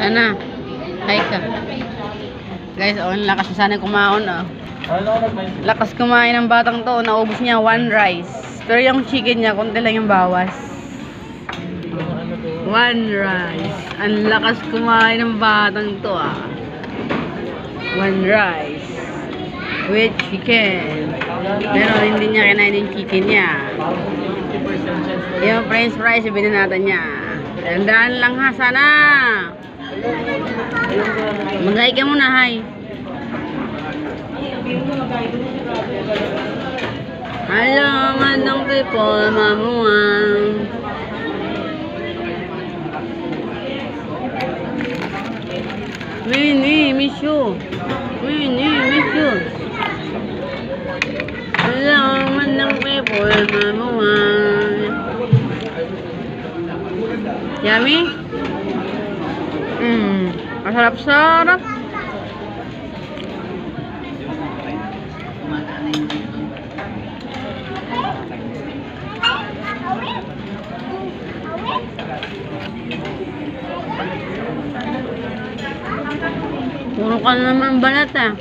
Sana. Hi ka. Guys, oh, ang lakas na sana kumaon, oh. Lakas kumain ng batang to. Naubos niya 1 rice. Pero yung chicken niya, konti lang yung bawas. 1 rice. Ang lakas kumain ng batang to, ah. 1 rice. With chicken. Pero hindi niya kinain yung chicken niya. Yung french fries, binanatan niya. Tandaan lang ha, sana. Mag-hi ka muna, hi. Hello, manong people, mamuang. Winnie, miss you. Winnie, miss you. Hello, manong people, mamuang. Yummy? Masarap-sarap. Puro ka naman balat, ah.